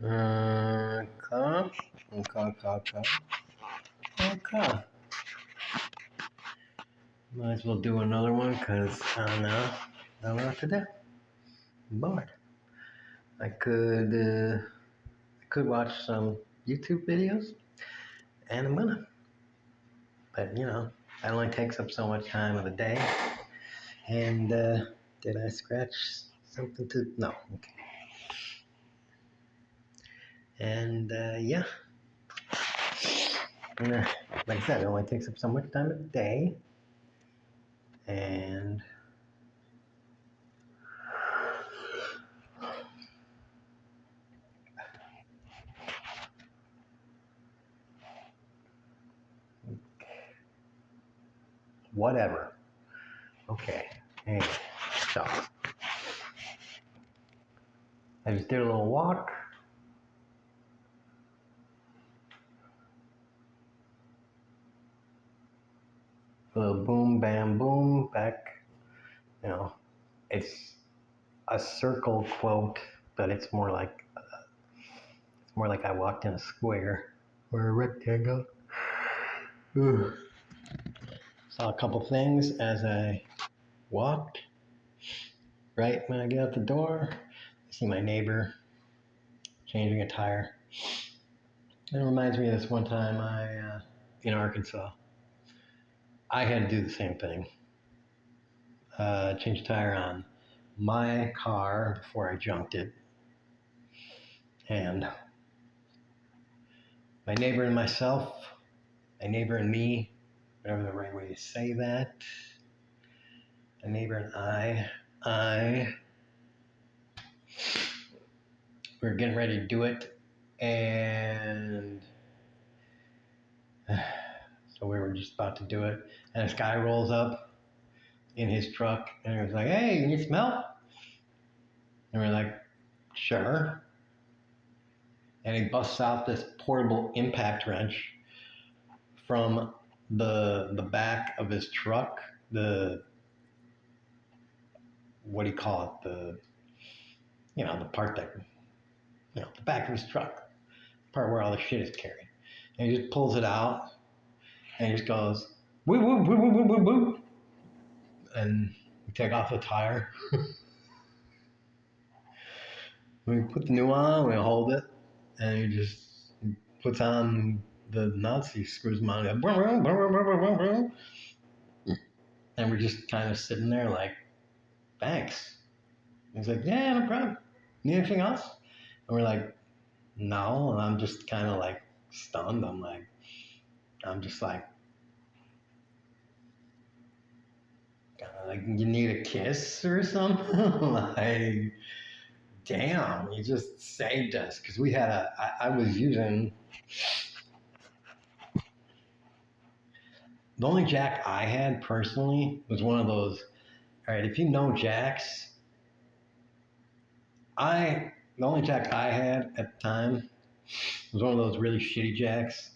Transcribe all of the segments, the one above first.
Okay. Might as well do another one because I don't know. I don't know what to do. I'm bored. I could watch some YouTube videos, and I'm gonna. But that only takes up so much time of the day. And did I scratch something to? No. Okay. And yeah. Like I said, it only takes up so much time a day. And whatever. Okay. Anyway, so I just did a little walk. A little boom, bam, boom, back. It's a circle quote, but it's more like I walked in a square or a rectangle. Ugh. Saw a couple things as I walked. Right when I get out the door, I see my neighbor changing a tire. And it reminds me of this one time in Arkansas, I had to do the same thing. Change a tire on my car before I junked it. And my neighbor and myself, my neighbor and me, whatever the right way to say that, my neighbor and I we were getting ready to do it. And so we were just about to do it. And this guy rolls up in his truck and he was like, "Hey, can you smell?" And we're like, "Sure." And he busts out this portable impact wrench from the back of his truck, what do you call it? The part that, the back of his truck, the part where all the shit is carried. And he just pulls it out and he just goes, "Woo, woo, woo, woo, woo, woo, woo." And we take off the tire. We put the new on, we hold it, and he just puts on the nuts, he screws them on, and we're just kind of sitting there like, "Thanks." And he's like, "Yeah, no problem. Need anything else?" And we're like, "No." And I'm just kind of like stunned. I'm just like, "You need a kiss or something?" Like, damn, you just saved us. Because I was using, the only jack I had personally was one of those, all right, if you know jacks, the only jack I had at the time was one of those really shitty jacks.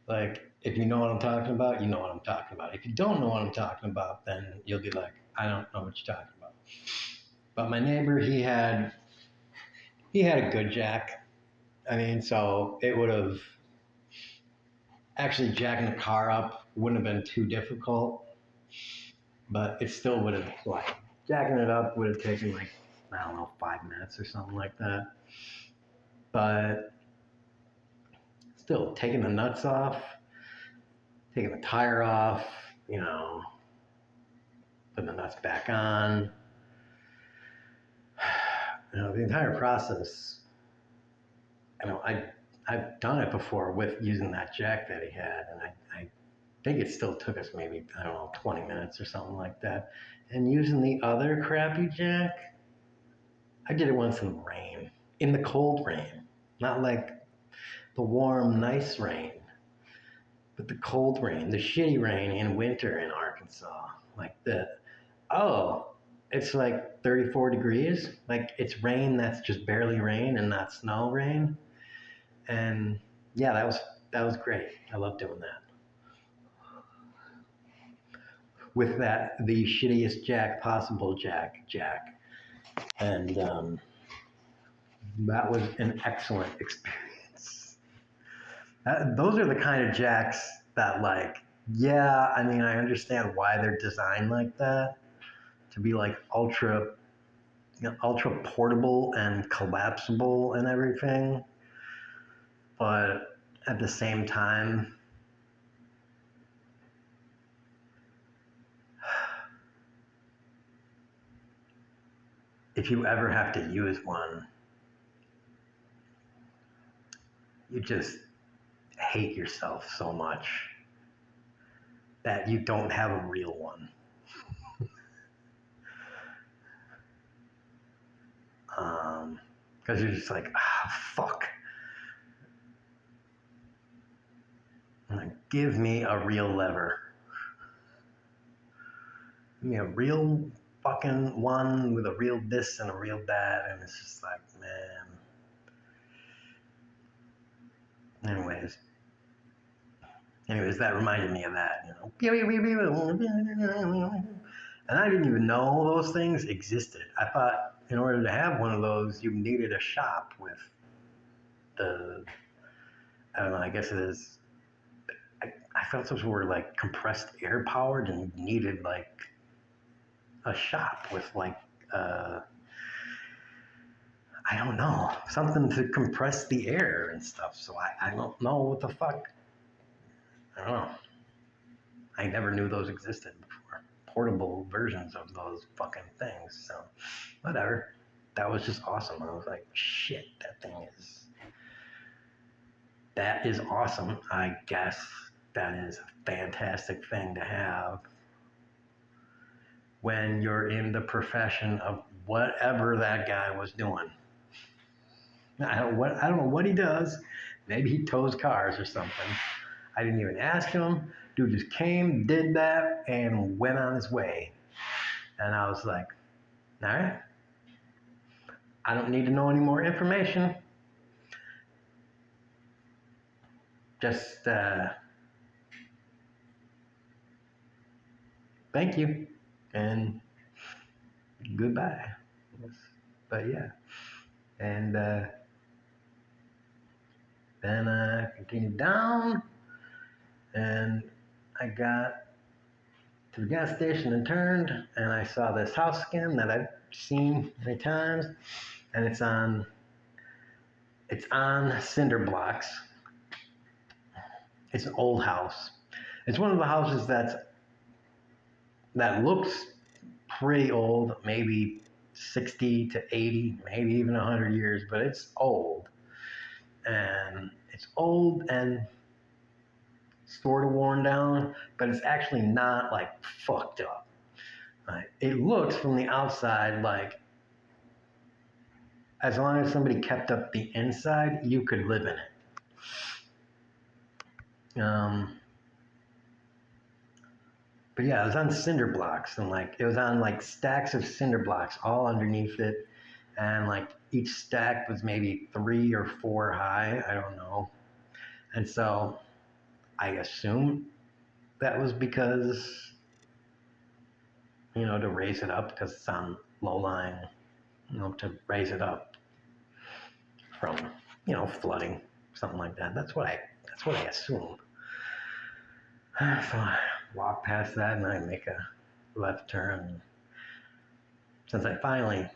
Like, if you know what I'm talking about, you know what I'm talking about. If you don't know what I'm talking about, then you'll be like, "I don't know what you're talking about." But my neighbor, he had a good jack. I mean, so it would have, actually jacking the car up wouldn't have been too difficult, but it still would have, like, jacking it up would have taken like, I don't know, 5 minutes or something like that. But still, taking the nuts off, taking the tire off, putting the nuts back on, the entire process. I've done it before with using that jack that he had, and I think it still took us maybe, I don't know, 20 minutes or something like that. And using the other crappy jack, I did it once in the rain, in the cold rain, not like the warm, nice rain, but the cold rain, the shitty rain in winter in Arkansas. Like it's like 34 degrees. Like, it's rain that's just barely rain and not snow rain. And yeah, that was great. I love doing that. With the shittiest jack possible, jack. And That was an excellent experience. Those are the kind of jacks that, like, yeah, I mean, I understand why they're designed like that to be like ultra portable and collapsible and everything. But at the same time, if you ever have to use one, you just hate yourself so much that you don't have a real one. Because you're just like, fuck. Like, give me a real lever. Give me a real fucking one with a real this and a real that. And it's just like, man. Anyways, that reminded me of that, And I didn't even know those things existed. I thought in order to have one of those, you needed a shop with I don't know, I guess it is. I thought those were like compressed air powered and needed like a shop with like, I don't know, something to compress the air and stuff. So I don't know what the fuck. I don't know. I never knew those existed before. Portable versions of those fucking things. So, whatever. That was just awesome. I was like, shit, that is awesome. I guess that is a fantastic thing to have when you're in the profession of whatever that guy was doing. I don't know what he does. Maybe he tows cars or something. I didn't even ask him. Dude just came, did that, and went on his way. And I was like, all right. I don't need to know any more information. Just thank you and goodbye. But yeah. And then I continued down and I got to the gas station and turned and I saw this house again that I've seen many times, and it's on cinder blocks. It's an old house. It's one of the houses that looks pretty old, maybe 60 to 80, maybe even 100 years, but it's old. And it's old and sort of worn down, but it's actually not like fucked up. Right? It looks from the outside like as long as somebody kept up the inside, you could live in it. But yeah, it was on cinder blocks, and like it was on like stacks of cinder blocks all underneath it, and like each stack was maybe 3 or 4 high, I don't know. And so I assume that was because, to raise it up because it's on low line, to raise it up from, flooding, something like that. That's what I assume. So I walk past that and I make a left turn. Since I finally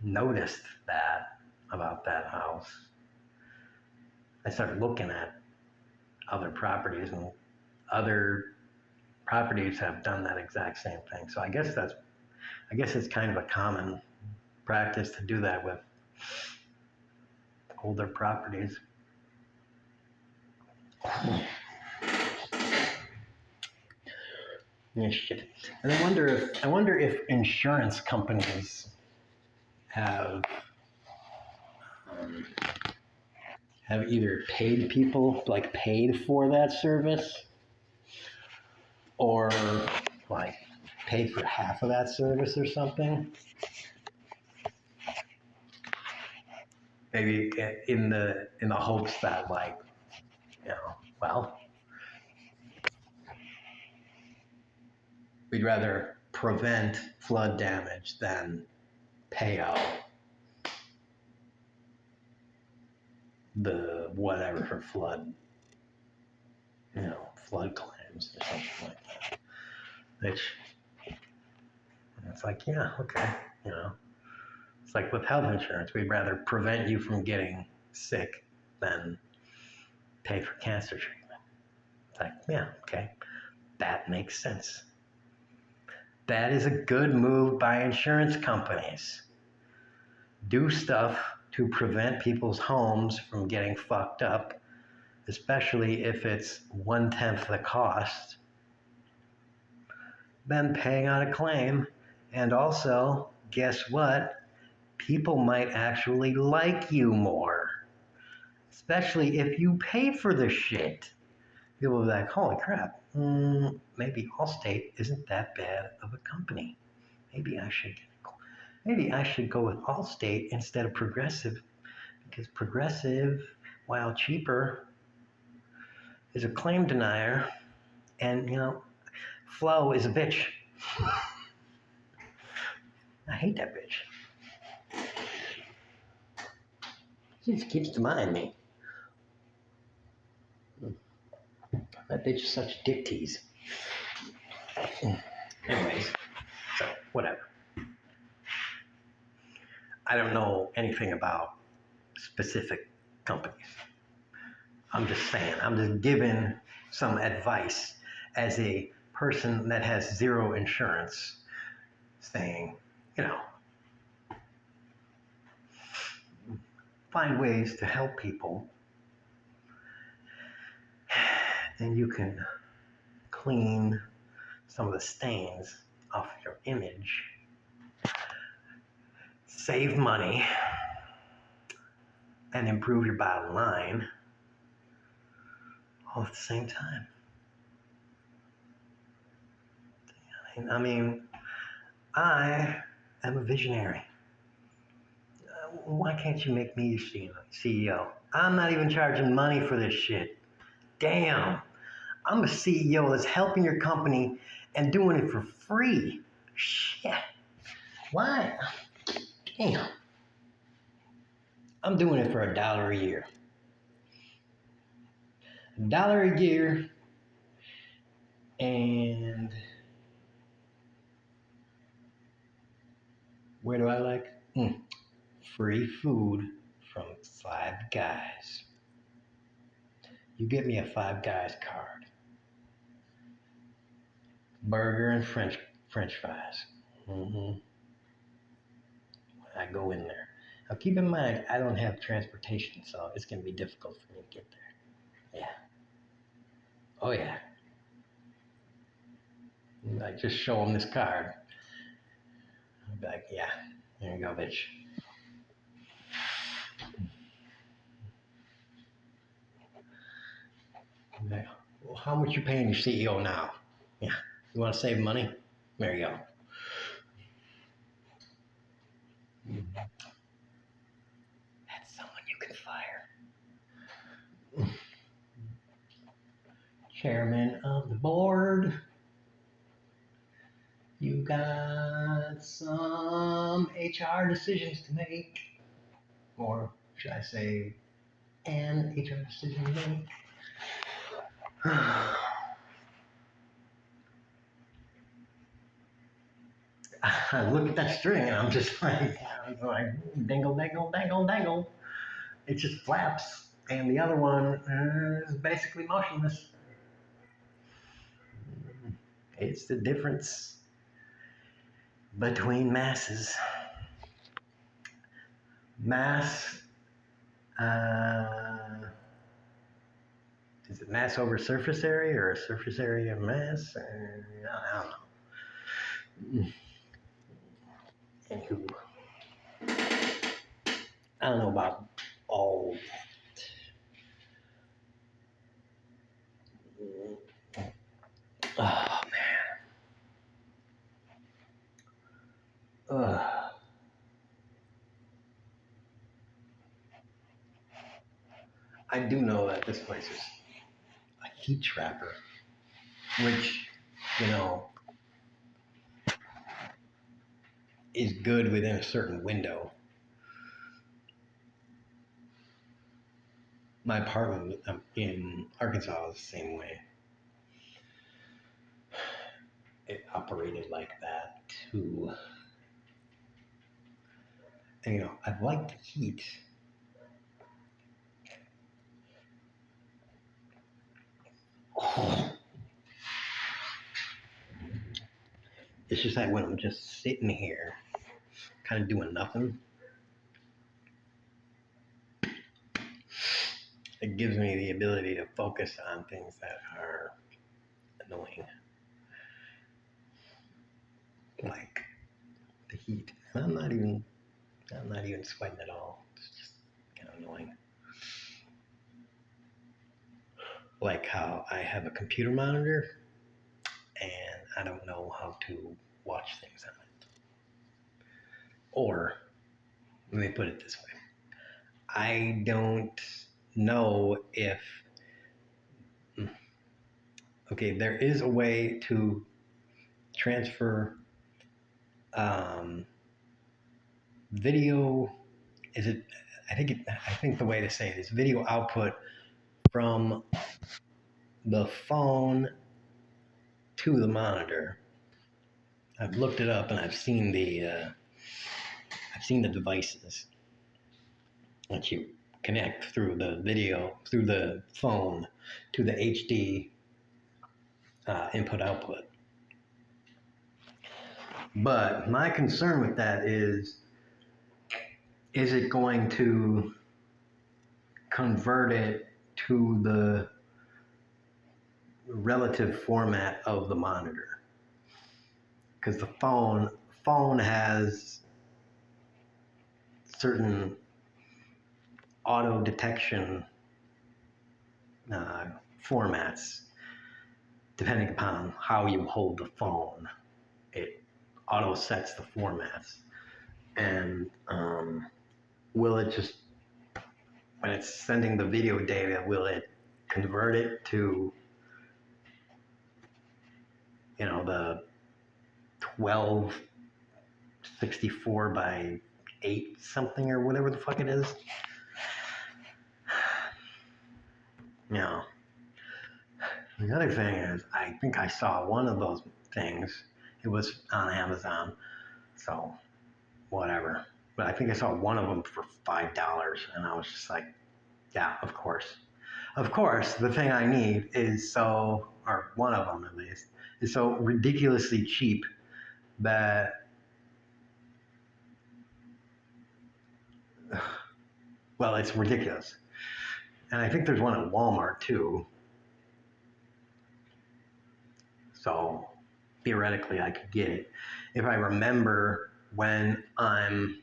noticed that about that house, I started looking at other properties, and other properties have done that exact same thing. So I guess it's kind of a common practice to do that with older properties. Yeah, shit. And I wonder if insurance companies have either paid people, paid for that service, or paid for half of that service or something. Maybe in the hopes that we'd rather prevent flood damage than pay out. the whatever for flood, flood claims or something like that. Which it's like, yeah, okay, you know. It's like with health insurance, we'd rather prevent you from getting sick than pay for cancer treatment. It's like, yeah, okay, that makes sense. That is a good move by insurance companies. Do stuff to prevent people's homes from getting fucked up, especially if it's 1/10 the cost, then paying out a claim. And also, guess what? People might actually like you more, especially if you pay for the shit. People will be like, holy crap, maybe Allstate isn't that bad of a company. Maybe I should go with Allstate instead of Progressive, because Progressive, while cheaper, is a claim denier, and Flo is a bitch. I hate that bitch. She just keeps demanding me. That bitch is such a dick tease. Anyways, so whatever. I don't know anything about specific companies. I'm just saying, I'm just giving some advice as a person that has zero insurance, saying, find ways to help people, and you can clean some of the stains off your image, save money, and improve your bottom line all at the same time. I mean, I am a visionary. Why can't you make me your CEO? I'm not even charging money for this shit. Damn. I'm a CEO that's helping your company and doing it for free. Shit. Why? Damn. I'm doing it for $1 a year. $1 a year, and where do I like? Free food from Five Guys. You get me a Five Guys card. Burger and French fries. I go in there. Now keep in mind, I don't have transportation, so it's going to be difficult for me to get there. Yeah. Oh yeah. I just show them this card. I'll be like, yeah, there you go, bitch. Like, well, how much you paying your CEO now? Yeah. You want to save money? There you go. That's someone you can fire. Chairman of the board. You got some HR decisions to make. Or should I say, an HR decision to make? I look at that string and I'm just like dangle, dangle, dangle, dangle. It just flaps. And the other one is basically motionless. It's the difference between masses. Mass, is it mass over surface area or surface area of mass? I don't know. Anywho, I don't know about all that. Oh man. I do know that this place is a heat trapper, which, is good within a certain window. My apartment in Arkansas was the same way. It operated like that too. And, I like the heat. Oh, it's just that when I'm just sitting here, kind of doing nothing, it gives me the ability to focus on things that are annoying, like the heat. And I'm not even sweating at all. It's just kind of annoying. Like how I have a computer monitor and I don't know how to watch things on it. Or, let me put it this way, I don't know if, okay, there is a way to transfer video. Is it? I think the way to say it is video output from the phone to the monitor. I've looked it up and I've seen the devices that you connect through the video through the phone to the HD input output. But my concern with that is it going to convert it to the relative format of the monitor? Because the phone has certain auto detection formats depending upon how you hold the phone. It auto sets the formats, and will it just, when it's sending the video data, will it convert it to the 1264 by 8 something or whatever the fuck it is? The other thing is, I think I saw one of those things. It was on Amazon, so whatever. But I think I saw one of them for $5, and I was just like, yeah, of course. Of course, the thing I need is or one of them at least, is so ridiculously cheap that, well, it's ridiculous. And I think there's one at Walmart too. So theoretically, I could get it. If I remember when I'm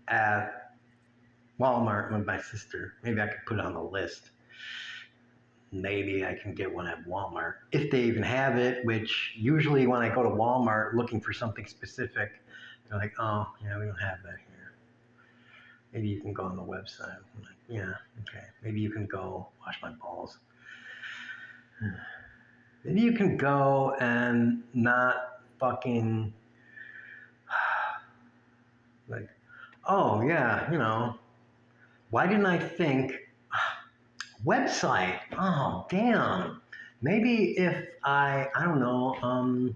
at Walmart with my sister, maybe I could put it on the list. Maybe I can get one at Walmart, if they even have it, which usually when I go to Walmart looking for something specific, they're like, oh, yeah, we don't have that here. Maybe you can go on the website. I'm like, yeah, okay. Maybe you can go wash my balls. Maybe you can go and not fucking like, oh yeah, why didn't I think website? Oh damn. Maybe if I don't know,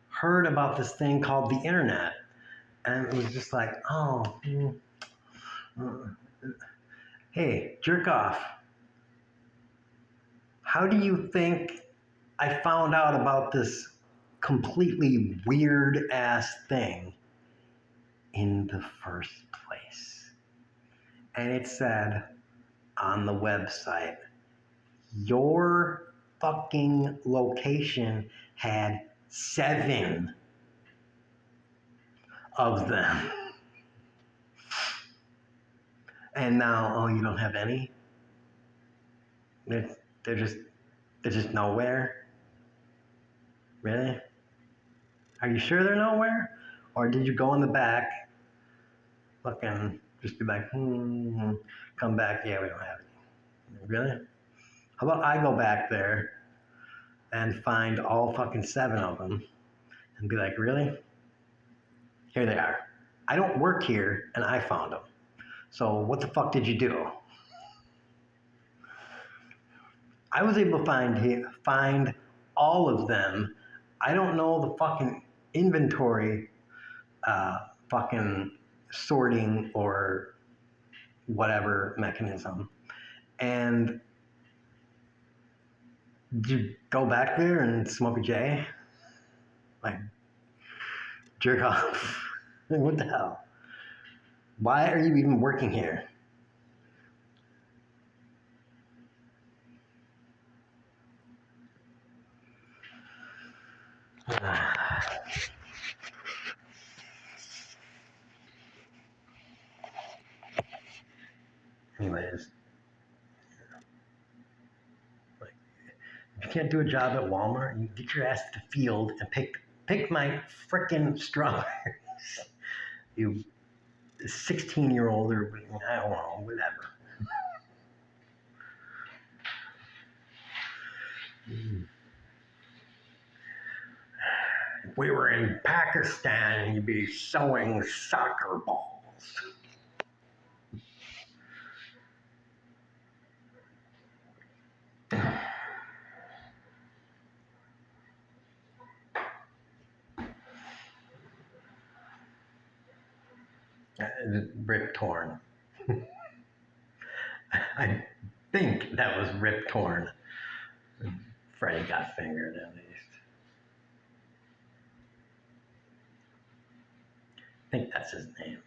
heard about this thing called the internet, and it was just like, oh, hey, jerk off. How do you think I found out about this completely weird ass thing in the first place? And it said on the website, your fucking location had 7 of them. And now, oh, you don't have any? They're just nowhere? Really? Are you sure they're nowhere? Or did you go in the back, fucking just be like, come back, yeah, we don't have any. Really? How about I go back there and find all fucking 7 of them and be like, really? Here they are. I don't work here, and I found them. So what the fuck did you do? I was able to find all of them. I don't know the fucking inventory, fucking sorting or whatever mechanism. And did you go back there and smoke a J? Like, jerk off? What the hell? Why are you even working here? Anyways, like, if you can't do a job at Walmart, you get your ass to the field and pick my frickin' strawberries. You 16-year-old or I don't know, whatever. If we were in Pakistan, you'd be sewing soccer balls. Rip Torn. I think that was Rip Torn. Freddie got fingered at least. I think that's his name.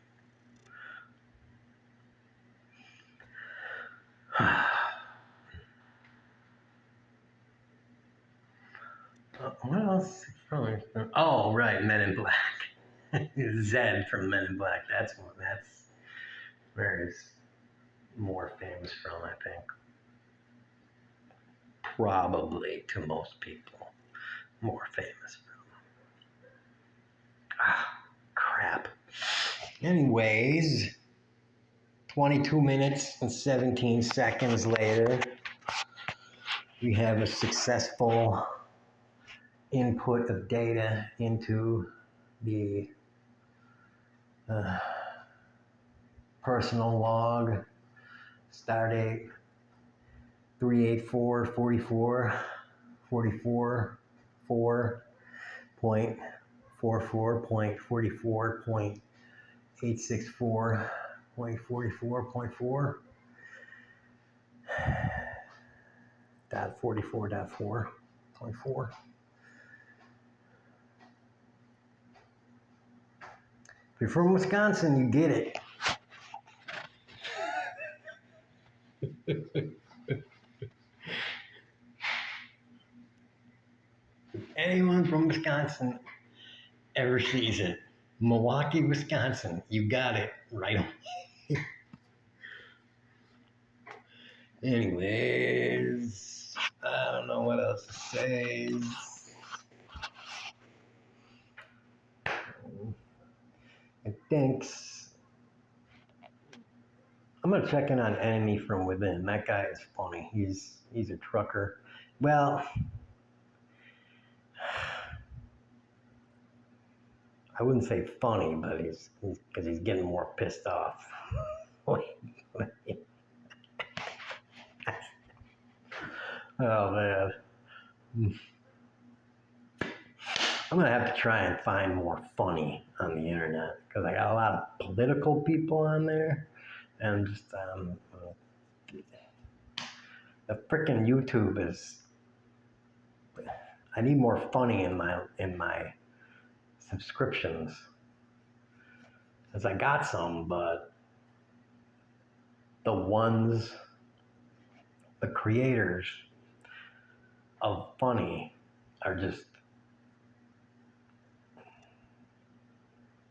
What else? Oh, right, Men in Black. Zed from Men in Black. That's where he's more famous from, I think. Probably to most people, more famous from. Ah, crap. Anyways, 22 minutes and 17 seconds later, we have a successful input of data into the personal log. Start date 38444 44 4.44.864.44.4 dot 44.4. If you're from Wisconsin, you get it. Anyone from Wisconsin ever sees it. Milwaukee, Wisconsin, you got it right away. Anyways, I don't know what else to say. I think I'm gonna check in on Enemy from Within. That guy is funny. He's a trucker. Well, I wouldn't say funny, but he's because he's getting more pissed off. Oh man. I'm gonna have to try and find more funny on the internet because I got a lot of political people on there, and just the freaking YouTube is. I need more funny in my subscriptions, as I got some, but the creators of funny are just.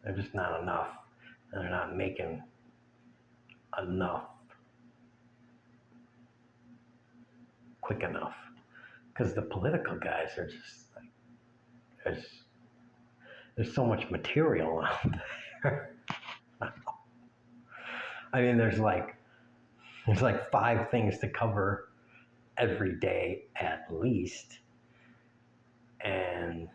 They're just not enough, and they're not making enough quick enough. Because the political guys are just like, there's so much material out there. I mean, there's like 5 things to cover every day at least, and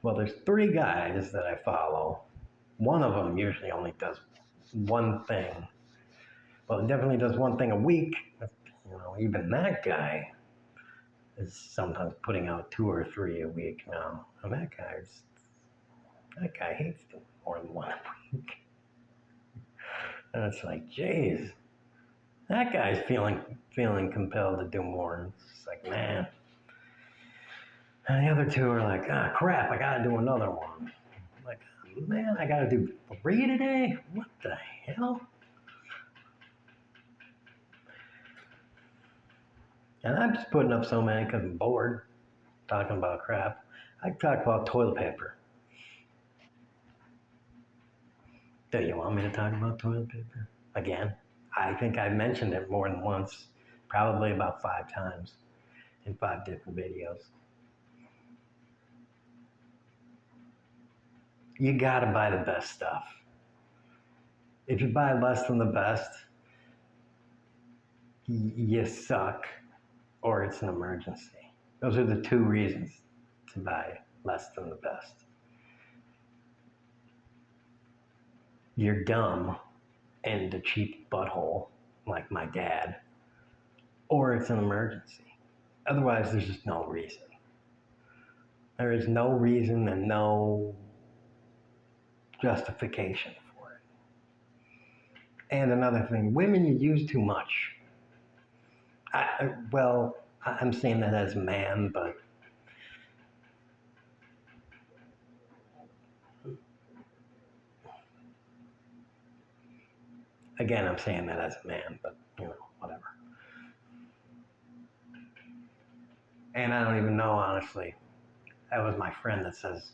Well, there's three guys that I follow. One of them usually only does one thing. Well, he definitely does one thing a week. Even that guy is sometimes putting out two or three a week now. And that guy hates them more than one a week. And it's like, geez, that guy's feeling compelled to do more. And it's just like, man. And the other two are like, crap, I gotta do another one. I'm like, man, I gotta do 3 today? What the hell? And I'm just putting up so many because I'm bored talking about crap. I talk about toilet paper. Do you want me to talk about toilet paper? Again? I think I mentioned it more than once, probably about 5 times in 5 different videos. You gotta buy the best stuff. If you buy less than the best, you suck or it's an emergency. Those are the 2 reasons to buy less than the best. You're dumb and a cheap butthole like my dad, or it's an emergency. Otherwise, there's just no reason. There is no reason and no justification for it. And another thing, women, you use too much. I'm saying that as a man, but again, I'm saying that as a man, but whatever. And I don't even know, honestly. That was my friend that says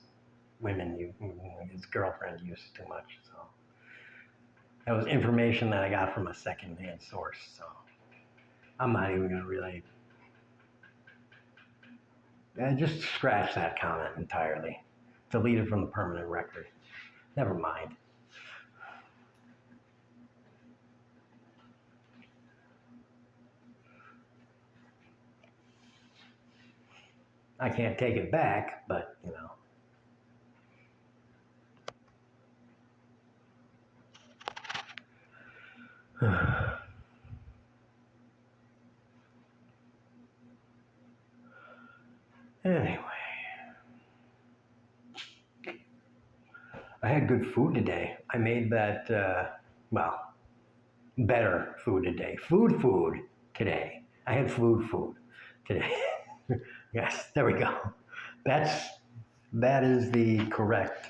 his girlfriend uses too much. So that was information that I got from a second-hand source. So I'm not even going to really just scratch that comment entirely. Delete it from the permanent record. Never mind. I can't take it back, but Anyway, I had good food today. I made that, better food today. Food today. I had food today. Yes, there we go. That is the correct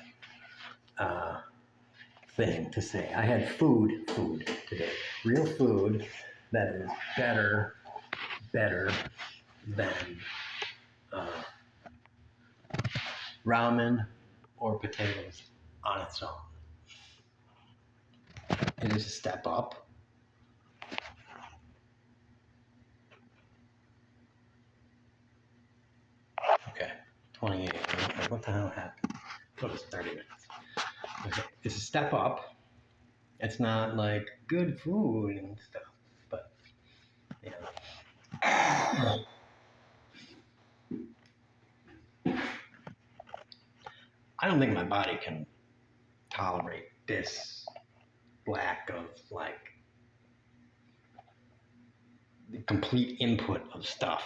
thing to say. I had food today. Real food that is better than ramen or potatoes on its own. It is a step up. Okay, 28. What the hell happened? What was 30 minutes? Okay, it's a step up. It's not like good food and stuff, but I don't think my body can tolerate this lack of the complete input of stuff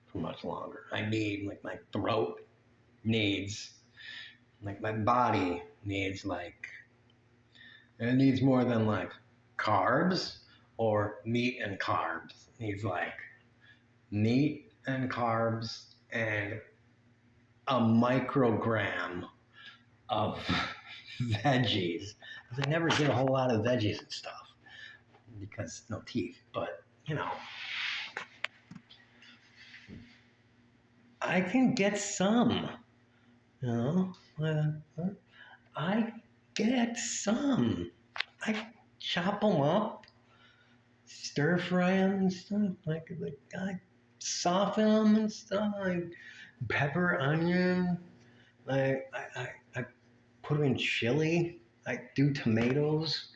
for much longer. I need my throat needs my body needs it needs more than carbs or meat and carbs. It needs meat and carbs and a microgram of veggies. Because I never get a whole lot of veggies and stuff because no teeth. But I can get some. I get some. I chop them up, stir fry them and stuff. I soften them and stuff. Pepper, onion. I put them in chili. I do tomatoes.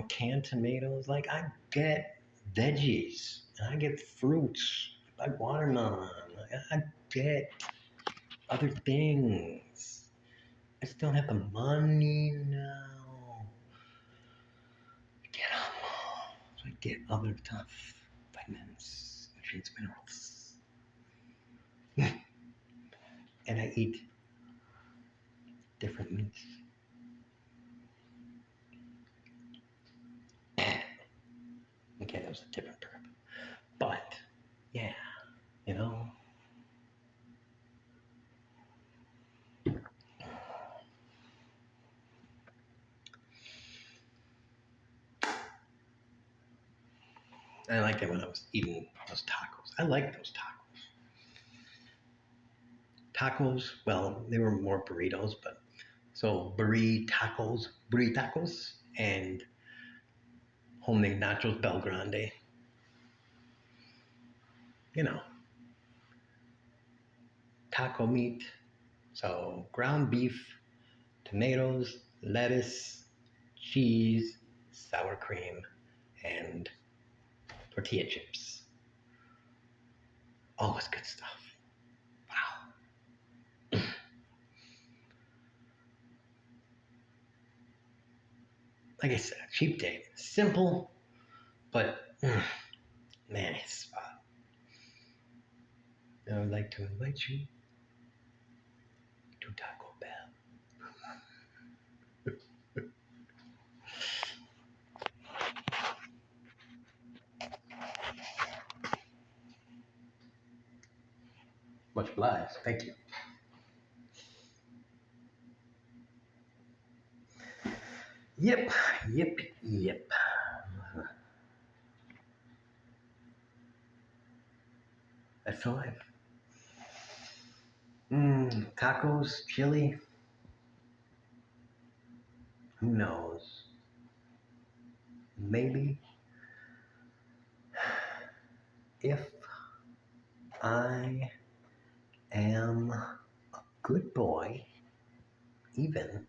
Canned tomatoes. I get veggies and I get fruits. I watermelon. I get other things. I just don't have the money now to get them. So I get other stuff, vitamins, nutrients, minerals. And I eat different meats. Okay, that was a different burp. But, yeah, you know. I liked it when I was eating those tacos. I like those tacos. Tacos, well, they were more burritos, but so burritos, and homemade nachos Bel Grande. You know, taco meat. So ground beef, tomatoes, lettuce, cheese, sour cream, and tortilla chips. Always good stuff. Wow. Like I said, cheap date. Simple, but man, it's fun. I would like to invite you to Taco Bell. Much obliged. Thank you. Yep, yep. That's life. Tacos, chili. Who knows? Maybe if I am a good boy, even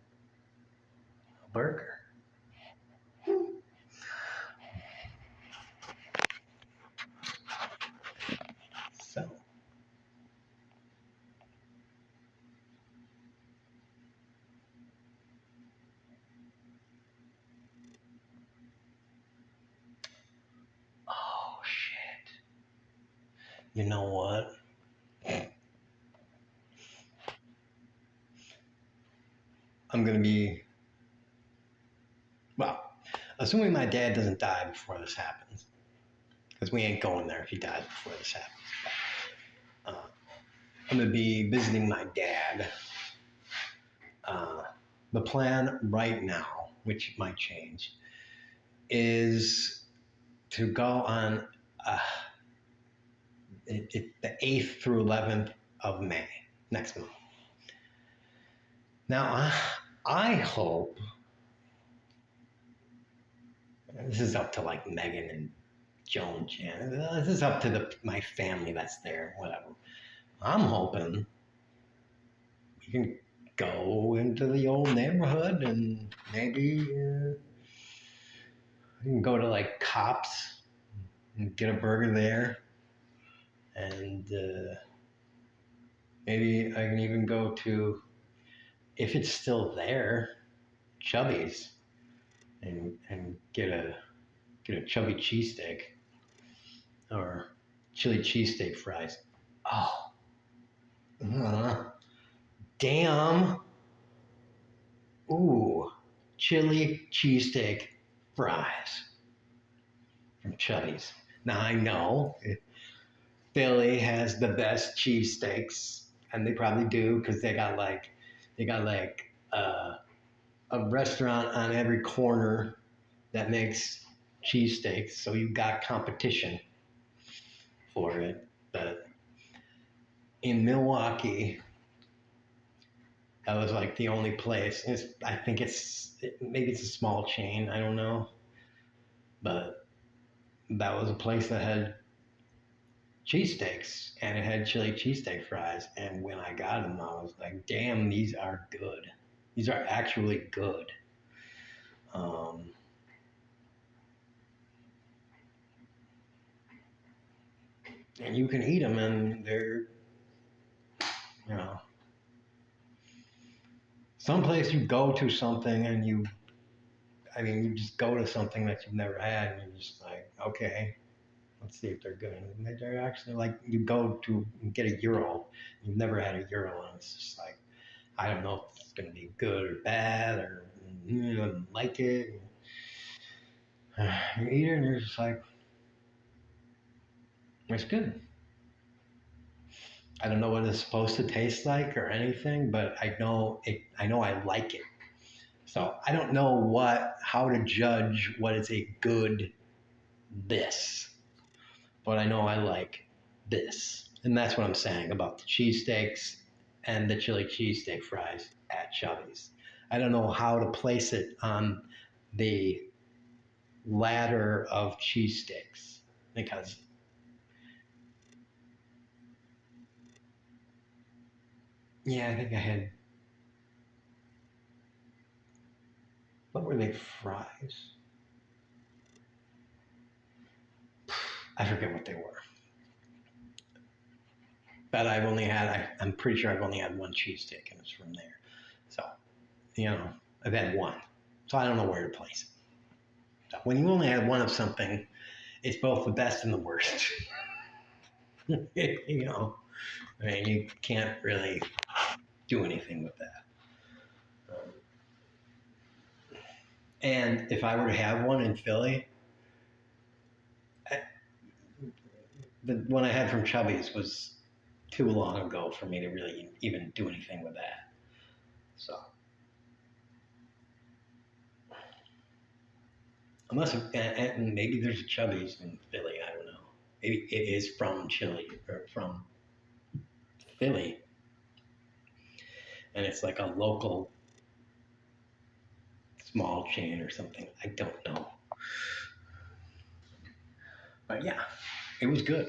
a burger. So, oh shit. You know what? I'm gonna be, well, assuming my dad doesn't die before this happens, because we ain't going there if he dies before this happens. I'm gonna be visiting my dad. The plan right now, which might change, is to go on the 8th through 11th of May, next month. Now, I hope, this is up to like Megan and Joan, Jan, this is up to my family that's there, whatever. I'm hoping we can go into the old neighborhood and maybe we can go to like Cops and get a burger there. And maybe I can even go to, if it's still there, Chubby's and get a chubby cheesesteak or chili cheesesteak fries. Oh, damn. Ooh, chili cheesesteak fries from Chubby's. Now I know Philly has the best cheesesteaks, and they probably do because they got like a restaurant on every corner that makes cheesesteaks, so you got competition for it. But in Milwaukee, that was like the only place. I think maybe it's a small chain. I don't know, but that was a place that had cheesesteaks and it had chili cheesesteak fries. And when I got them, I was like, "Damn, these are good. These are actually good." And you can eat them, and they're, you know, someplace you go to something and you just go to something that you've never had and you're just like, okay, let's see if they're good. And they're actually like, you go to get a Euro, you've never had a Euro, and it's just like, I don't know if it's going to be good or bad or you don't like it. You eat it and you're just like, it's good. I don't know what it's supposed to taste like or anything, but I know it. I know I like it. So I don't know how to judge what is a good this, but I know I like this, and that's what I'm saying about the cheesesteaks and the chili cheesesteak fries at Chubby's. I don't know how to place it on the ladder of cheesesteaks because yeah, I think I had what were they fries? I forget what they were. But I'm pretty sure I've only had one cheesesteak and it's from there. So, I've had one. So I don't know where to place it. So when you only have one of something, it's both the best and the worst. You can't really do anything with that. And if I were to have one in Philly, the one I had from Chubby's was too long ago for me to really even do anything with that. So, unless, and maybe there's a Chubby's in Philly, I don't know. Maybe it is from Chile or from Philly, and it's like a local small chain or something. I don't know. But yeah, it was good.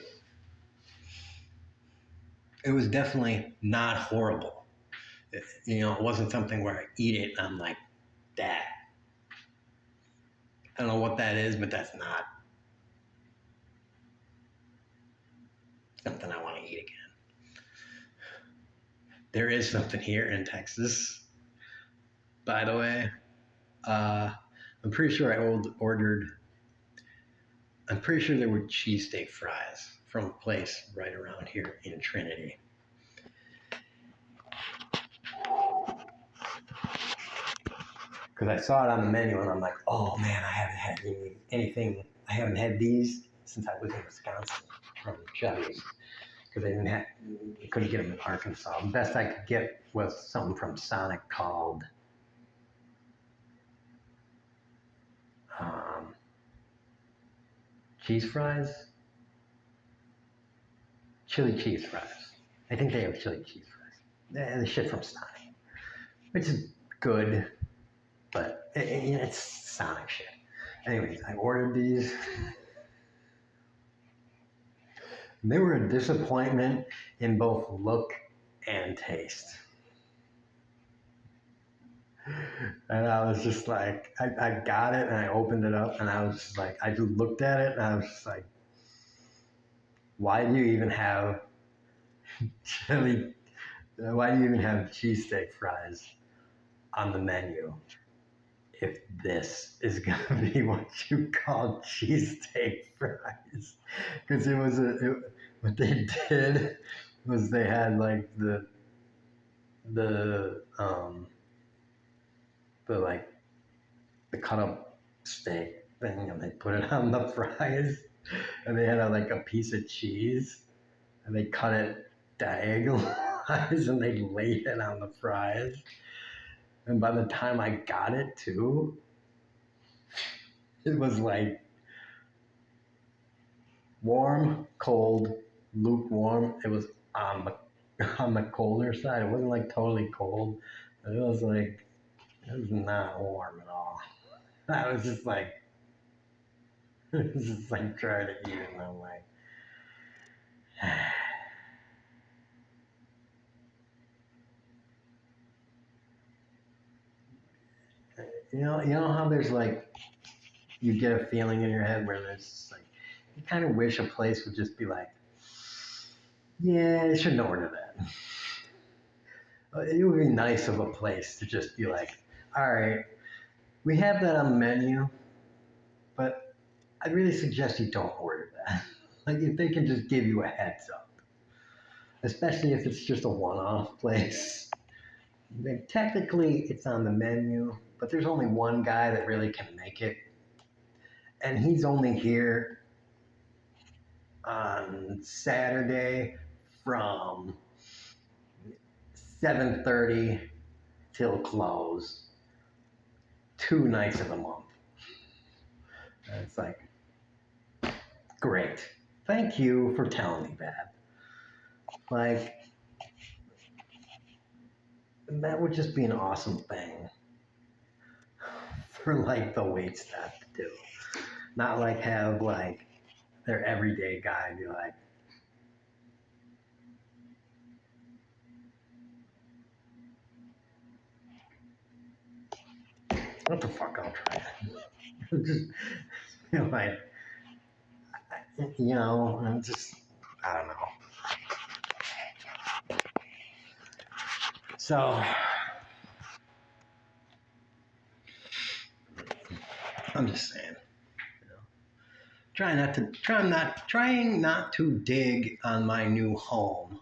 It was definitely not horrible. It wasn't something where I eat it and I'm like, that. I don't know what that is, but that's not something I want to eat again. There is something here in Texas, by the way. I'm pretty sure I'm pretty sure there were cheesesteak fries from a place right around here in Trinity. Because I saw it on the menu and I'm like, oh man, I haven't had anything. I haven't had these since I was in Wisconsin from Chubby's. Because you couldn't get them in Arkansas. The best I could get was something from Sonic called cheese fries, chili cheese fries. I think they have chili cheese fries. The shit from Sonic, which is good, but it's Sonic shit. Anyways, I ordered these. They were a disappointment in both look and taste. And I was just like, I got it and I opened it up and I was just like, I just looked at it and I was just like, why do you even have cheesesteak fries on the menu if this is gonna be what you call cheesesteak fries? Because what they did was they had like the cut up steak thing and they put it on the fries and they had a piece of cheese and they cut it diagonalized and they laid it on the fries. And by the time I got it too, it was like warm, cold, lukewarm. It was on the colder side. It wasn't like totally cold. It was not warm at all. I was just like, trying to eat it, and I'm like, you know how there's like, you get a feeling in your head where there's just like, you kind of wish a place would just be like, yeah, you shouldn't order that. It would be nice of a place to just be like, all right, we have that on the menu, but I really suggest you don't order that. Like if they can just give you a heads up, especially if it's just a one-off place. Like, technically, it's on the menu, but there's only one guy that really can make it, and he's only here on Saturday from 7:30 till close, 2 nights of the month. And it's like, great. Thank you for telling me that. Like, that would just be an awesome thing for like the wait staff to do. Not like have like their everyday guy be like, what the fuck, I'll try it. Just, like, I'm just, I don't know. So, I'm just saying, trying not to dig on my new home.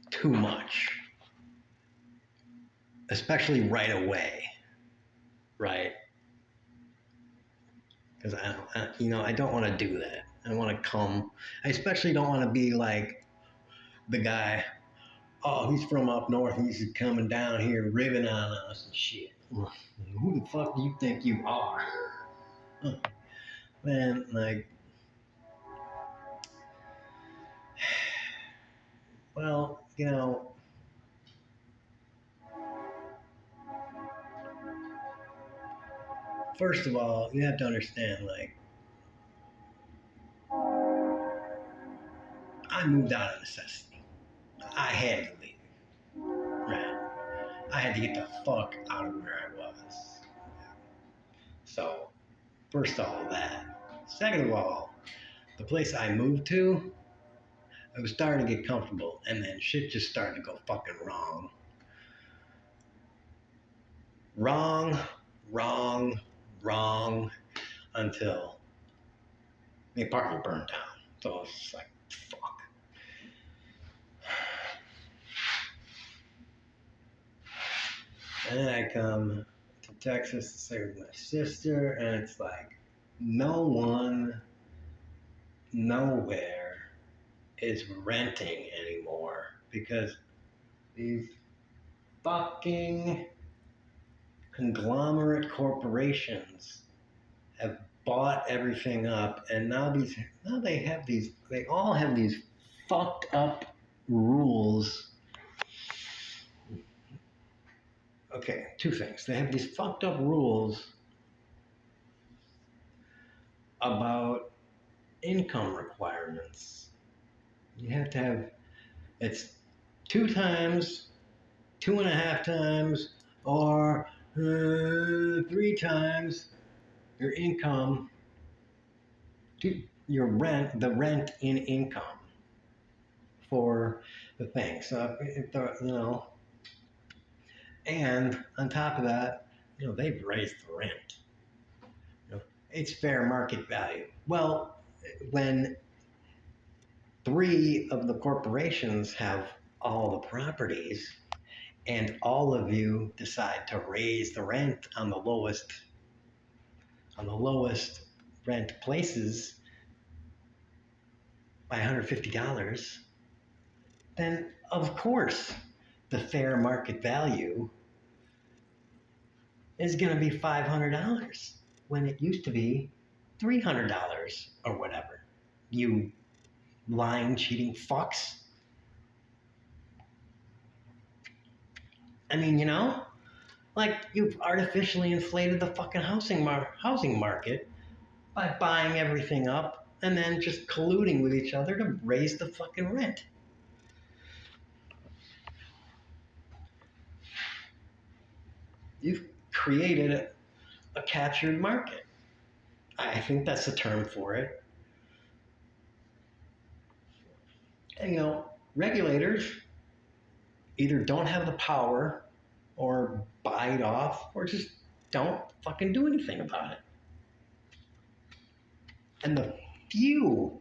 Too much, especially right away, right? Because I don't want to do that. I want to come. I especially don't want to be like the guy. Oh, he's from up north. He's coming down here ribbing on us and shit. Who the fuck do you think you are? Man, like, well, first of all, you have to understand, like, I moved out of necessity. I had to leave. Right. I had to get the fuck out of where I was. So, first of all, that. Second of all, the place I moved to, I was starting to get comfortable, and then shit just started to go fucking wrong. Wrong, wrong, wrong, until the apartment burned down. So I was just like, fuck. And then I come to Texas to stay with my sister, and it's like, no one, nowhere is renting anymore because these fucking conglomerate corporations have bought everything up, and now they all have these fucked up rules. Okay, two things. They have these fucked up rules about income requirements. You have to have, it's 2 times, 2.5 times, or 3 times your income, your rent, the rent in income for the thing. So, and on top of that, they've raised the rent. It's fair market value. Well, when 3 of the corporations have all the properties, and all of you decide to raise the rent on the lowest rent places by $150, then of course the fair market value is going to be $500 when it used to be $300 or whatever. You lying, cheating fucks. I mean, like you've artificially inflated the fucking housing market by buying everything up and then just colluding with each other to raise the fucking rent. You've created a captured market. I think that's the term for it. And regulators either don't have the power or bite off or just don't fucking do anything about it. And the few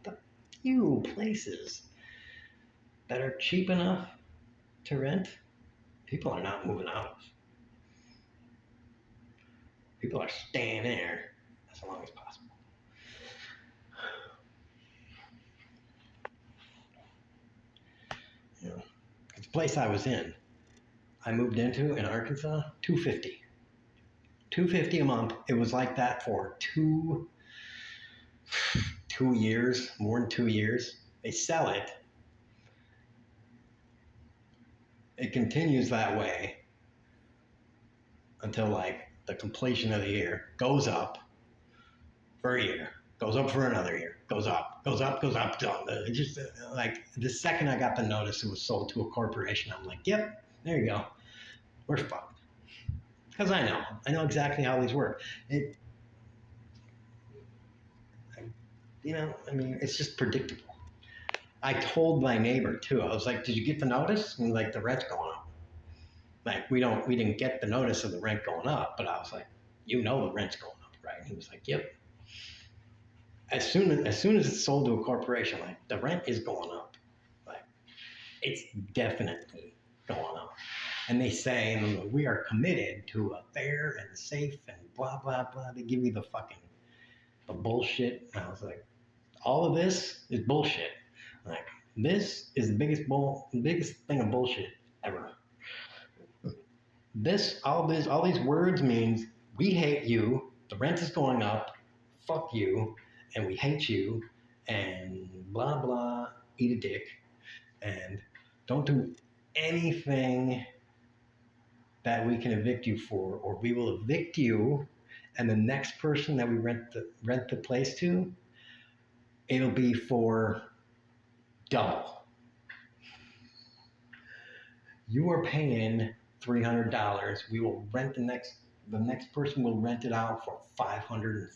places that are cheap enough to rent, people are not moving out. People are staying there as long as possible. The place I was in, I moved into in Arkansas, $250 a month. It was like that for two years, more than 2 years. They sell it. It continues that way until like the completion of the year. Goes up for a year, goes up for another year, goes up, goes up, goes up. It just like the second I got the notice it was sold to a corporation, I'm like, yep, there you go. We're fucked. Because I know exactly how these work. It's just predictable. I told my neighbor too. I was like, "Did you get the notice?" And like, the rent's going up. Like, we didn't get the notice of the rent going up, but I was like, the rent's going up, right? And he was like, "Yep." As soon as it's sold to a corporation, like, the rent is going up. Like, it's definitely going up. And they say, we are committed to a fair and safe and blah blah blah. They give you the bullshit. And I was like, all of this is bullshit. Like, this is the biggest thing of bullshit ever. All these words means we hate you, the rent is going up, fuck you, and we hate you, and blah blah, eat a dick, and don't do anything that we can evict you for, or we will evict you, and the next person that we rent the place to, it'll be for double. You are paying $300. We will rent the next person will rent it out for $550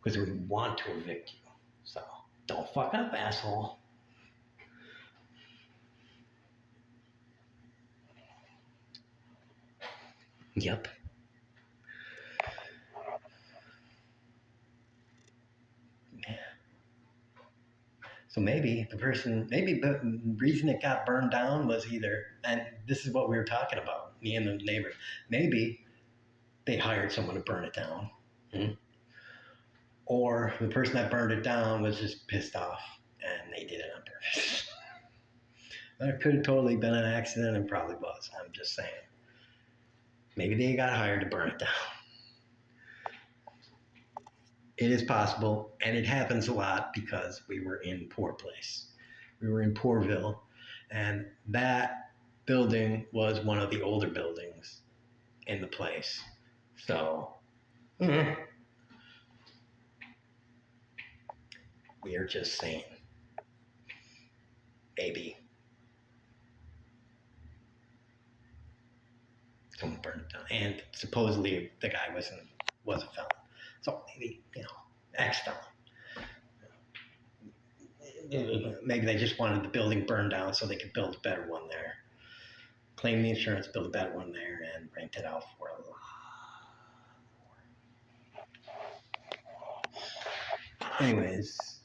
because we want to evict you. So don't fuck up, asshole. Yep. So maybe the reason it got burned down was either, and this is what we were talking about, me and the neighbor, maybe they hired someone to burn it down. Or the person that burned it down was just pissed off and they did it on purpose. That could have totally been an accident and probably was. I'm just saying. Maybe they got hired to burn it down. It is possible, and it happens a lot because we were in poor place. We were in Poorville, and that building was one of the older buildings in the place. So, we are just saying, maybe someone burned it down, and supposedly the guy was a felon. So maybe, ex-felon. Maybe they just wanted the building burned down so they could build a better one there. Claim the insurance, build a better one there, and rent it out for a lot more. Anyways,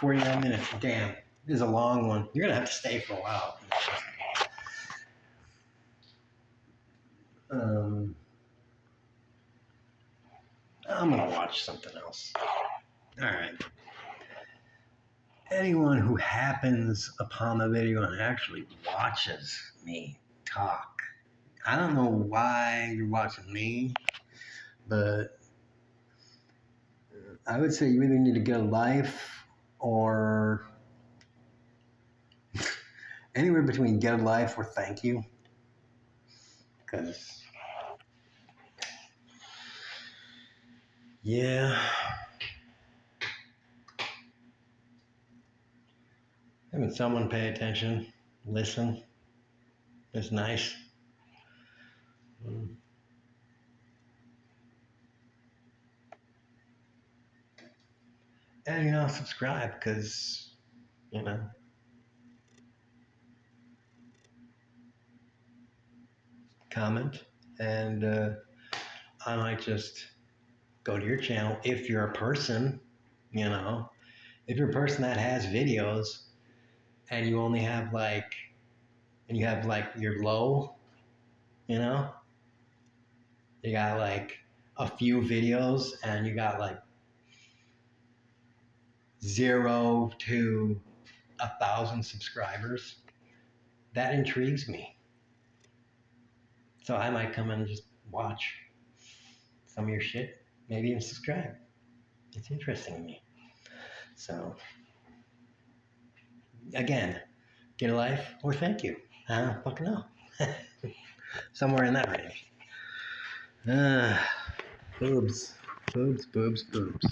49 minutes. Damn, this is a long one. You're going to have to stay for a while. I'm going to watch something else. All right. Anyone who happens upon the video and actually watches me talk, I don't know why you're watching me, but I would say you either need to get a life or anywhere between get a life or thank you. Because, yeah, having someone pay attention, listen, is nice. And subscribe, because you know comment, and I might just go to your channel if you're a person, you know, if you're a person that has videos and you only have and you have you're low, you know, you got a few videos and you got 0 to 1,000 subscribers. That intrigues me. So I might come and just watch some of your shit, maybe even subscribe. It's interesting to me. So again, get a life or thank you. I don't fucking know. Somewhere in that range. Boobs, boobs, boobs, boobs.